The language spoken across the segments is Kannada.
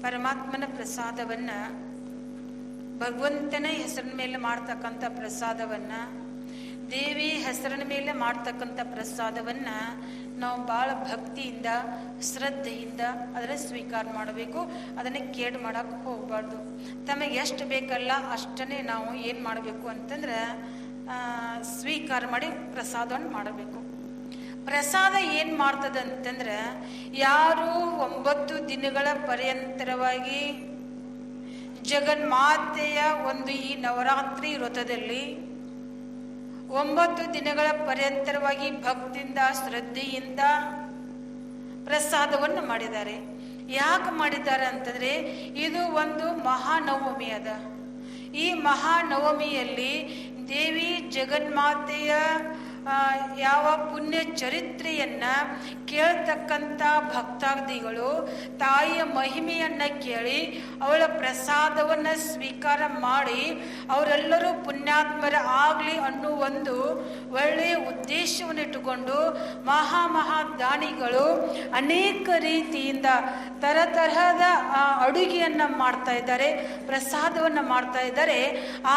ಪರಮಾತ್ಮನ ಪ್ರಸಾದವನ್ನ, ಭಗವಂತನ ಹೆಸರಿನ ಮೇಲೆ ಮಾಡ್ತಕ್ಕಂಥ ಪ್ರಸಾದವನ್ನ, ದೇವಿ ಹೆಸರಿನ ಮೇಲೆ ಮಾಡ್ತಕ್ಕಂಥ ಪ್ರಸಾದವನ್ನ ನಾವು ಭಾಳ ಭಕ್ತಿಯಿಂದ ಶ್ರದ್ಧೆಯಿಂದ ಅದರ ಸ್ವೀಕಾರ ಮಾಡಬೇಕು. ಅದನ್ನು ಕೇಡು ಮಾಡಕ್ಕೆ ಹೋಗಬಾರ್ದು. ತಮಗೆ ಎಷ್ಟು ಬೇಕಲ್ಲ ಅಷ್ಟನ್ನೇ ನಾವು ಏನು ಮಾಡಬೇಕು ಅಂತಂದ್ರೆ ಸ್ವೀಕಾರ ಮಾಡಿ ಪ್ರಸಾದವನ್ನು ಮಾಡಬೇಕು. ಪ್ರಸಾದ ಏನು ಮಾಡ್ತದೆ ಅಂತಂದ್ರೆ, ಯಾರು 9 ದಿನಗಳ ಪರ್ಯಂತರವಾಗಿ ಜಗನ್ಮಾತೆಯ ಒಂದು ಈ ನವರಾತ್ರಿ ವ್ರತದಲ್ಲಿ 9 ದಿನಗಳ ಪರ್ಯಂತರವಾಗಿ ಭಕ್ತಿಯಿಂದ ಶ್ರದ್ಧೆಯಿಂದ ಪ್ರಸಾದವನ್ನು ಮಾಡಿದ್ದಾರೆ. ಯಾಕೆ ಮಾಡಿದ್ದಾರೆ ಅಂತಂದ್ರೆ, ಇದು ಒಂದು ಮಹಾನವಮಿ ಅದ. ಈ ಮಹಾನವಮಿಯಲ್ಲಿ ದೇವಿ ಜಗನ್ಮಾತೆಯ ಯಾವ ಪುಣ್ಯ ಚರಿತ್ರೆಯನ್ನ ಕೇಳ್ತಕ್ಕಂಥ ಭಕ್ತಾದಿಗಳು ತಾಯಿಯ ಮಹಿಮೆಯನ್ನ ಕೇಳಿ ಅವಳ ಪ್ರಸಾದವನ್ನ ಸ್ವೀಕಾರ ಮಾಡಿ ಅವರೆಲ್ಲರೂ ಪುಣ್ಯಾತ್ಮರ ಆಗಲಿ ಅನ್ನೋ ಒಂದು ಒಳ್ಳೆಯ ಉದ್ದೇಶವನ್ನು ಇಟ್ಟುಕೊಂಡು ಮಹಾದಾನಿಗಳು ಅನೇಕ ರೀತಿಯಿಂದ ತರತರಹದ ಅಡುಗೆಯನ್ನ ಮಾಡ್ತಾ ಇದ್ದಾರೆ, ಪ್ರಸಾದವನ್ನ ಮಾಡ್ತಾ ಇದ್ದಾರೆ.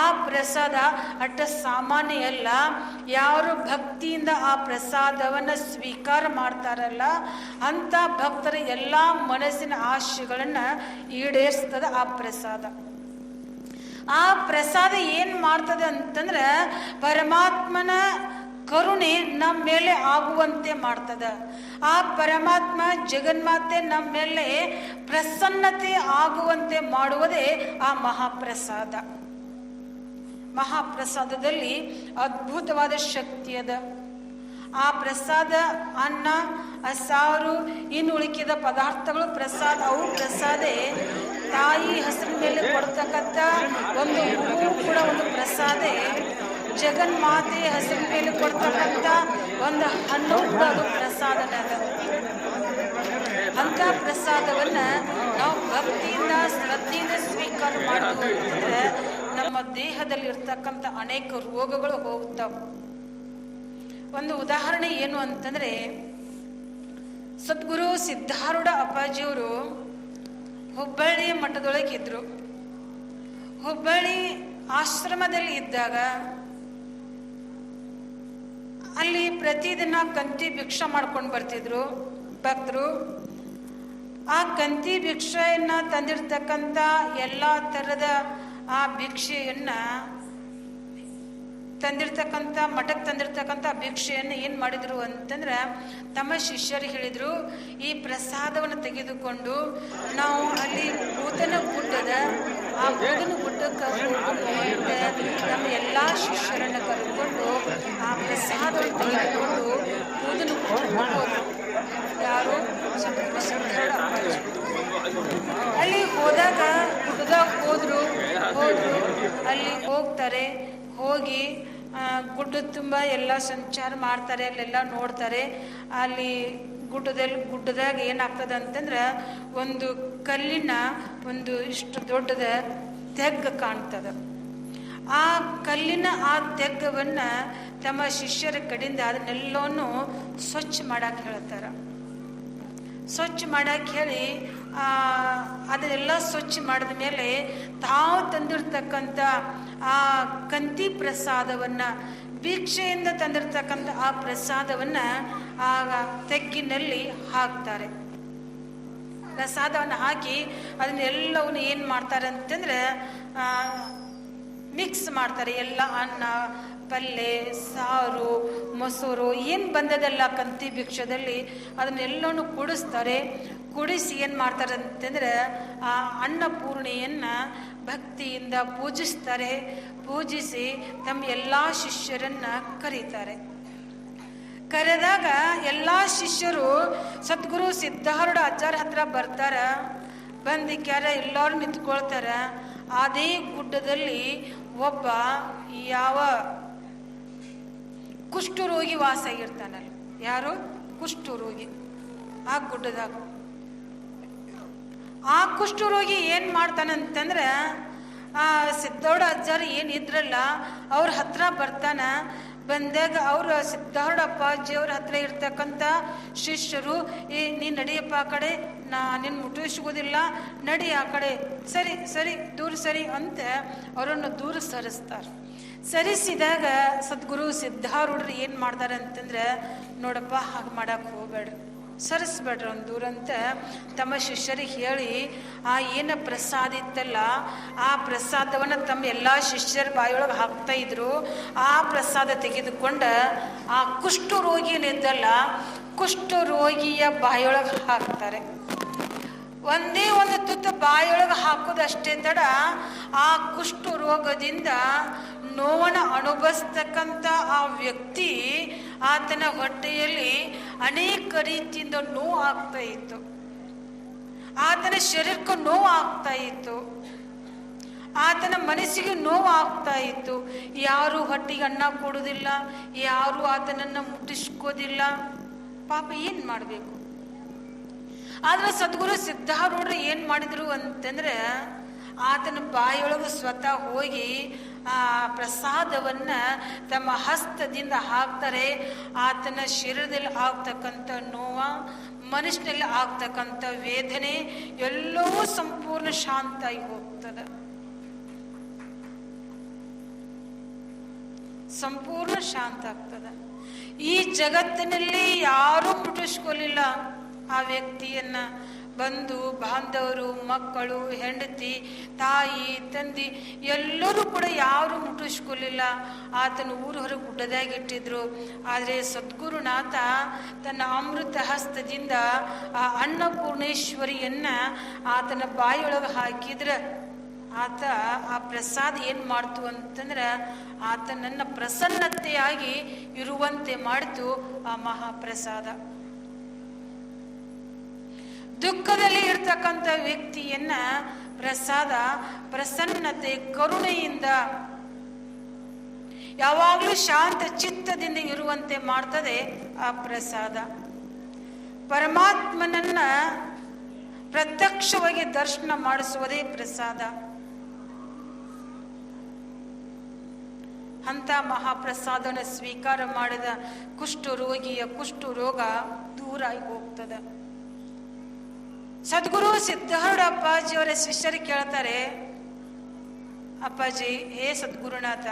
ಆ ಪ್ರಸಾದ ಅಟ್ಟ ಸಾಮಾನ್ಯ ಅಲ್ಲ. ಯಾರು ಭಕ್ತಿಯಿಂದ ಆ ಪ್ರಸಾದವನ್ನ ಸ್ವೀಕಾರ ಮಾಡ್ತಾರಲ್ಲ ಅಂತ ಭಕ್ತರ ಎಲ್ಲಾ ಮನಸ್ಸಿನ ಆಶೆಗಳನ್ನ ಈಡೇರಿಸ್ತದ ಆ ಪ್ರಸಾದ. ಆ ಪ್ರಸಾದ ಏನ್ ಮಾಡ್ತದೆ ಅಂತಂದ್ರೆ, ಪರಮಾತ್ಮನ ಕರುಣೆ ನಮ್ಮ ಮೇಲೆ ಆಗುವಂತೆ ಮಾಡ್ತದ. ಆ ಪರಮಾತ್ಮ ಜಗನ್ಮಾತೆ ನಮ್ಮ ಮೇಲೆ ಪ್ರಸನ್ನತೆ ಆಗುವಂತೆ ಮಾಡುವುದೇ ಆ ಮಹಾಪ್ರಸಾದ. ಮಹಾಪ್ರಸಾದದಲ್ಲಿ ಅದ್ಭುತವಾದ ಶಕ್ತಿ ಅದ. ಆ ಪ್ರಸಾದ ಅನ್ನ, ಸಾರು, ಇನ್ನು ಉಳಿಕಿದ ಪದಾರ್ಥಗಳು ಪ್ರಸಾದ. ಅವು ಪ್ರಸಾದ ತಾಯಿ ಹೆಸರಿನ ಮೇಲೆ ಕೊಡ್ತಕ್ಕಂಥ ಒಂದು ಹೂವು ಕೂಡ ಒಂದು ಪ್ರಸಾದ. ಜಗನ್ಮಾತೆಯ ಹೆಸರಿನ ಮೇಲೆ ಕೊಡ್ತಕ್ಕಂಥ ಒಂದು ಹಣ್ಣು ಕೂಡ ಅದು ಪ್ರಸಾದನ ಅದ. ಅಂತ ಪ್ರಸಾದವನ್ನ ನಾವು ಭಕ್ತಿಯಿಂದ ಶ್ರದ್ಧೆಯಿಂದ ಸ್ವೀಕಾರ ಮಾಡೋದು ಅಂತಂದ್ರೆ ನಮ್ಮ ದೇಹದಲ್ಲಿ ಇರ್ತಕ್ಕಂಥ ಅನೇಕ ರೋಗಗಳು ಹೋಗ್ತಾವ. ಒಂದು ಉದಾಹರಣೆ ಏನು ಅಂತಂದ್ರೆ, ಸದ್ಗುರು ಸಿದ್ಧಾರೂಢ ಅಪ್ಪಾಜಿಯವರು ಹುಬ್ಬಳ್ಳಿ ಮಠದೊಳಗಿದ್ರು. ಹುಬ್ಬಳ್ಳಿ ಆಶ್ರಮದಲ್ಲಿ ಇದ್ದಾಗ ಅಲ್ಲಿ ಪ್ರತಿದಿನ ಕಂತಿ ಭಿಕ್ಷೆ ಮಾಡ್ಕೊಂಡು ಬರ್ತಿದ್ರು ಭಕ್ತರು. ಆ ಕಂತಿ ಭಿಕ್ಷೆಯನ್ನ ತಂದಿರ್ತಕ್ಕಂಥ ಎಲ್ಲಾ ತರದ ಆ ಭಿಕ್ಷೆಯನ್ನ ಮಠಕ್ಕೆ ತಂದಿರ್ತಕ್ಕಂಥ ಭಿಕ್ಷೆಯನ್ನು ಏನ್ ಮಾಡಿದ್ರು ಅಂತಂದ್ರೆ, ತಮ್ಮ ಶಿಷ್ಯರು ಹೇಳಿದ್ರು, ಈ ಪ್ರಸಾದವನ್ನು ತೆಗೆದುಕೊಂಡು ನಾವು ಅಲ್ಲಿ ಬೂದನ ಗುಡ್ಡದ ಆ ಬೂದನ ಗುಡ್ಡಕ್ಕೆ ನಮ್ಮ ಎಲ್ಲಾ ಶಿಷ್ಯರನ್ನ ಕರೆದುಕೊಂಡು ಆ ಪ್ರಸಾದವನ್ನು ತೆಗೆದುಕೊಂಡು ಬೂದನ ಗುಡ್ಡಕ್ಕೆ ಹೋದ್ರು. ಯಾರು? ಅಲ್ಲಿ ಹೋದಾಗ ಗುಡ್ಡದಾಗ ಹೋದ್ರು. ಅಲ್ಲಿ ಹೋಗ್ತಾರೆ. ಹೋಗಿ ಗುಡ್ಡದ ತುಂಬ ಎಲ್ಲ ಸಂಚಾರ ಮಾಡ್ತಾರೆ, ಅಲ್ಲೆಲ್ಲ ನೋಡ್ತಾರೆ. ಅಲ್ಲಿ ಗುಡ್ಡದಾಗ ಏನಾಗ್ತದೆ ಅಂತಂದ್ರೆ, ಒಂದು ಕಲ್ಲಿನ ಒಂದು ಇಷ್ಟು ದೊಡ್ಡದ ತೆಗ್ಗ ಕಾಣ್ತದ. ಆ ಕಲ್ಲಿನ ಆ ತೆಗ್ಗವನ್ನ ತಮ್ಮ ಶಿಷ್ಯರ ಕಡೆಯಿಂದ ಅದನ್ನೆಲ್ಲವನ್ನು ಸ್ವಚ್ಛ ಮಾಡಕ್ಕೆ ಹೇಳ್ತಾರ. ಸ್ವಚ್ಛ ಮಾಡಕ್ಕೆ ಹೇಳಿ ಅದನ್ನೆಲ್ಲ ಸ್ವಚ್ಛ ಮಾಡಿದ ಮೇಲೆ ತಾವು ತಂದಿರ್ತಕ್ಕಂಥ ಆ ಕಂತಿ ಪ್ರಸಾದವನ್ನ, ಭಿಕ್ಷೆಯಿಂದ ತಂದಿರ್ತಕ್ಕಂಥ ಆ ಪ್ರಸಾದವನ್ನ ಆ ತೆಗ್ಗಿನಲ್ಲಿ ಹಾಕ್ತಾರೆ. ಪ್ರಸಾದವನ್ನು ಹಾಕಿ ಅದನ್ನೆಲ್ಲವನ್ನು ಏನು ಮಾಡ್ತಾರೆ ಅಂತಂದ್ರೆ ಮಿಕ್ಸ್ ಮಾಡ್ತಾರೆ. ಎಲ್ಲ ಅನ್ನ, ಪಲ್ಲೆ, ಸಾರು, ಮೊಸರು ಏನು ಬಂದದಲ್ಲ ಕಂತಿ ಭಿಕ್ಷದಲ್ಲಿ ಅದನ್ನೆಲ್ಲನೂ ಕುಡಿಸ್ತಾರೆ. ಕುಡಿಸಿ ಏನು ಮಾಡ್ತಾರೆ ಅಂತಂದ್ರೆ ಆ ಅನ್ನಪೂರ್ಣೆಯನ್ನ ಭಕ್ತಿಯಿಂದ ಪೂಜಿಸ್ತಾರೆ. ಪೂಜಿಸಿ ತಮ್ಮ ಎಲ್ಲ ಶಿಷ್ಯರನ್ನ ಕರೀತಾರೆ. ಕರೆದಾಗ ಎಲ್ಲ ಶಿಷ್ಯರು ಸದ್ಗುರು ಸಿದ್ಧಾರೂಢ ಆಚಾರ್ಯ ಹತ್ರ ಬರ್ತಾರ. ಬಂದಿಕ್ಯಾರ ಎಲ್ಲರೂ ನಿಂತ್ಕೊಳ್ತಾರ. ಅದೇ ಗುಡ್ಡದಲ್ಲಿ ಒಬ್ಬ ಯಾವ ಕುಷ್ಠರೋಗಿ ವಾಸ ಆಗಿರ್ತಾನಲ್ಲ. ಯಾರು? ಕುಷ್ಠರೋಗಿ. ಆ ಗುಡ್ಡದಾಗ ಆ ಕುಷ್ಠರೋಗಿ ಏನ್ ಮಾಡ್ತಾನಂತಂದ್ರೆ, ಆ ಸಿದ್ದೋಡ ಅಜ್ಜಾರು ಏನಿದ್ರಲ್ಲ ಅವ್ರ ಹತ್ರ ಬರ್ತಾನ. ಬಂದಾಗ ಅವ್ರ ಸಿದ್ಧಾರೂಢ ಅಪ್ಪಾಜಿಯವ್ರ ಹತ್ರ ಇರ್ತಕ್ಕಂಥ ಶಿಷ್ಯರು, ನೀ ನಡಿಯಪ್ಪ ಆ ಕಡೆ, ನಿನ್ನ ಮುಟ್ಟಿಸ್ಕೋದಿಲ್ಲ, ನಡಿ ಆ ಕಡೆ, ಸರಿ ಸರಿ ದೂರ ಸರಿ ಅಂತ ಅವರನ್ನು ದೂರ ಸರಿಸ್ತಾರೆ. ಸರಿಸಿದಾಗ ಸದ್ಗುರು ಸಿದ್ಧಾರೂಢರು ಏನು ಮಾಡ್ತಾರೆ ಅಂತಂದ್ರೆ, ನೋಡಪ್ಪ ಹಾಗೆ ಮಾಡಕ್ಕೆ ಹೋಗ್ಬೇಡ್ರಿ, ಸರಿಸ್ಬೇಡ್ರಿ ಒಂದು ದೂರ ಅಂತ ತಮ್ಮ ಶಿಷ್ಯರಿಗೆ ಹೇಳಿ, ಆ ಏನು ಪ್ರಸಾದ ಇತ್ತಲ್ಲ ಆ ಪ್ರಸಾದವನ್ನು ತಮ್ಮ ಎಲ್ಲ ಶಿಷ್ಯರ ಬಾಯೊಳಗೆ ಹಾಕ್ತಾ ಇದ್ರು. ಆ ಪ್ರಸಾದ ತೆಗೆದುಕೊಂಡು ಆ ಕುಷ್ಠರೋಗಿಯಲ್ಲಿದ್ದಲ್ಲ ಕುಷ್ಠರೋಗಿಯ ಬಾಯೊಳಗೆ ಹಾಕ್ತಾರೆ. ಒಂದೇ ಒಂದು ತುತ್ತು ಬಾಯೊಳಗೆ ಹಾಕೋದಷ್ಟೇ ತಡ ಆ ಕುಷ್ಠ ರೋಗದಿಂದ ನೋವನ್ನು ಅನುಭವಿಸ್ತಕ್ಕಂಥ ಆ ವ್ಯಕ್ತಿ ಆತನ ಹೊಟ್ಟೆಯಲ್ಲಿ ಅನೇಕ ರೀತಿಯಿಂದ ನೋವು ಆಗ್ತಾ ಇತ್ತು, ಆತನ ಶರೀರಕ್ಕೂ ನೋವು ಆಗ್ತಾ ಇತ್ತು, ಆತನ ಮನಸ್ಸಿಗೆ ನೋವು ಆಗ್ತಾ ಇತ್ತು. ಯಾರು ಹೊಟ್ಟೆಗೆ ಅನ್ನ ಕೊಡೋದಿಲ್ಲ, ಯಾರು ಆತನನ್ನು ಮುಟ್ಟಿಸ್ಕೋದಿಲ್ಲ. ಪಾಪ ಏನು ಮಾಡಬೇಕು? ಆದ್ರೆ ಸದ್ಗುರು ಸಿದ್ಧಾರೂಢರು ಏನು ಮಾಡಿದ್ರು ಅಂತಂದ್ರೆ, ಆತನ ಬಾಯೊಳಗೆ ಸ್ವತಃ ಹೋಗಿ ಆ ಪ್ರಸಾದವನ್ನ ತಮ್ಮ ಹಸ್ತದಿಂದ ಹಾಕ್ತಾರೆ. ಆತನ ಶರೀರದಲ್ಲಿ ಆಗ್ತಕ್ಕಂಥ ನೋವ, ಮನುಷ್ಯನಲ್ಲಿ ಆಗ್ತಕ್ಕಂಥ ವೇದನೆ ಎಲ್ಲವೂ ಸಂಪೂರ್ಣ ಶಾಂತ ಆಗಿ ಹೋಗ್ತದೆ, ಸಂಪೂರ್ಣ ಶಾಂತ ಆಗ್ತದೆ. ಈ ಜಗತ್ತಿನಲ್ಲಿ ಯಾರೂ ಮುಟ್ಟಿಸ್ಕೊಲಿಲ್ಲ ಆ ವ್ಯಕ್ತಿಯನ್ನ. ಬಂಧು ಬಾಂಧವರು, ಮಕ್ಕಳು, ಹೆಂಡತಿ, ತಾಯಿ, ತಂದೆ ಎಲ್ಲರೂ ಕೂಡ ಯಾರು ಮುಟ್ಟಿಸ್ಕೊಲಿಲ್ಲ. ಆತನ ಊರು ಹೊರಗೆ ಗುಡ್ಡದಾಗಿಟ್ಟಿದ್ರು. ಆದರೆ ಸದ್ಗುರುನಾಥ ತನ್ನ ಅಮೃತ ಹಸ್ತದಿಂದ ಆ ಅನ್ನಪೂರ್ಣೇಶ್ವರಿಯನ್ನ ಆತನ ಬಾಯೊಳಗೆ ಹಾಕಿದ್ರೆ ಆತ ಆ ಪ್ರಸಾದ ಏನು ಮಾಡ್ತು ಅಂತಂದ್ರೆ, ಆತನನ್ನ ಪ್ರಸನ್ನತೆಯಾಗಿ ಇರುವಂತೆ ಮಾಡಿತು ಆ ಮಹಾಪ್ರಸಾದ. ದುಃಖದಲ್ಲಿ ಇರ್ತಕ್ಕಂಥ ವ್ಯಕ್ತಿಯನ್ನ ಪ್ರಸಾದ ಪ್ರಸನ್ನತೆ, ಕರುಣೆಯಿಂದ, ಯಾವಾಗಲೂ ಶಾಂತ ಚಿತ್ತದಿಂದ ಇರುವಂತೆ ಮಾಡ್ತದೆ ಆ ಪ್ರಸಾದ. ಪರಮಾತ್ಮನನ್ನ ಪ್ರತ್ಯಕ್ಷವಾಗಿ ದರ್ಶನ ಮಾಡಿಸುವುದೇ ಪ್ರಸಾದ. ಅಂತ ಮಹಾಪ್ರಸಾದನ ಸ್ವೀಕಾರ ಮಾಡಿದ ಕುಷ್ಠರೋಗಿಯ ಕುಷ್ಠರೋಗ ದೂರ ಆಗಿ ಹೋಗ್ತದೆ. ಸದ್ಗುರು ಸಿದ್ಧಾರೂಢ ಅಪ್ಪಾಜಿಯವರ ಶಿಷ್ಯರು ಕೇಳ್ತಾರೆ, ಅಪ್ಪಾಜಿ, ಹೇ ಸದ್ಗುರುನಾಥ,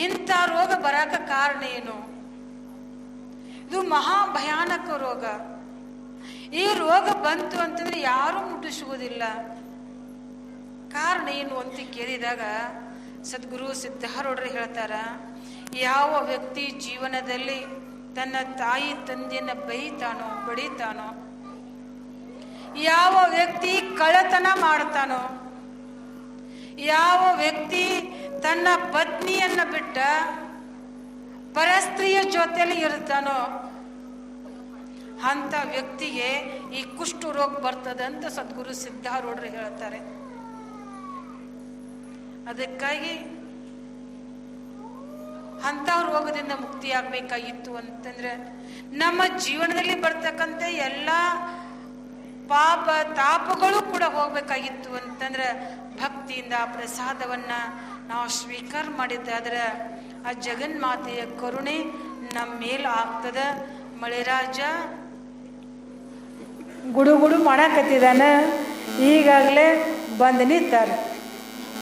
ಇಂಥ ರೋಗ ಬರಾಕ ಕಾರಣ ಏನು? ಇದು ಮಹಾ ಭಯಾನಕ ರೋಗ. ಈ ರೋಗ ಬಂತು ಅಂತಂದ್ರೆ ಯಾರೂ ಮುಟ್ಟಿಸುವುದಿಲ್ಲ, ಕಾರಣ ಏನು ಅಂತ ಕೇಳಿದಾಗ ಸದ್ಗುರು ಸಿದ್ಧಾರೂಢರು ಹೇಳ್ತಾರ, ಯಾವ ವ್ಯಕ್ತಿ ಜೀವನದಲ್ಲಿ ತನ್ನ ತಾಯಿ ತಂದೆಯನ್ನ ಬೈತಾನೋ, ಬಡಿತಾನೋ, ಯಾವ ವ್ಯಕ್ತಿ ಕಳ್ಳತನ ಮಾಡ್ತಾನೋ, ಯಾವ ವ್ಯಕ್ತಿ ತನ್ನ ಪತ್ನಿಯನ್ನ ಬಿಟ್ಟ ಪರಸ್ತ್ರೀಯ ಜೊತೆಯಲ್ಲಿ ಇರ್ತಾನೋ ಅಂತ ವ್ಯಕ್ತಿಗೆ ಈ ಕುಷ್ಠ ರೋಗ ಬರ್ತದೆ ಅಂತ ಸದ್ಗುರು ಸಿದ್ಧಾರೂಢರು ಹೇಳ್ತಾರೆ. ಅದಕ್ಕಾಗಿ ಅಂತ ರೋಗದಿಂದ ಮುಕ್ತಿ ಆಗ್ಬೇಕಾಗಿತ್ತು ಅಂತಂದ್ರೆ, ನಮ್ಮ ಜೀವನದಲ್ಲಿ ಬರ್ತಕ್ಕಂಥ ಎಲ್ಲ ಪಾಪ ತಾಪಗಳು ಕೂಡ ಹೋಗ್ಬೇಕಾಗಿತ್ತು ಅಂತಂದ್ರೆ, ಭಕ್ತಿಯಿಂದ ಆ ಪ್ರಸಾದವನ್ನ ನಾವು ಸ್ವೀಕಾರ ಮಾಡಿದ್ದಾದ್ರೆ ಆ ಜಗನ್ಮಾತೆಯ ಕರುಣೆ ನಮ್ಮ ಮೇಲೆ ಆಗ್ತದ. ಮಳೆರಾಜ ಗುಡು ಗುಡು ಮಾಡಾಕತ್ತಿದಾನ, ಈಗಾಗಲೇ ಬಂದು ನಿಂತಾರೆ.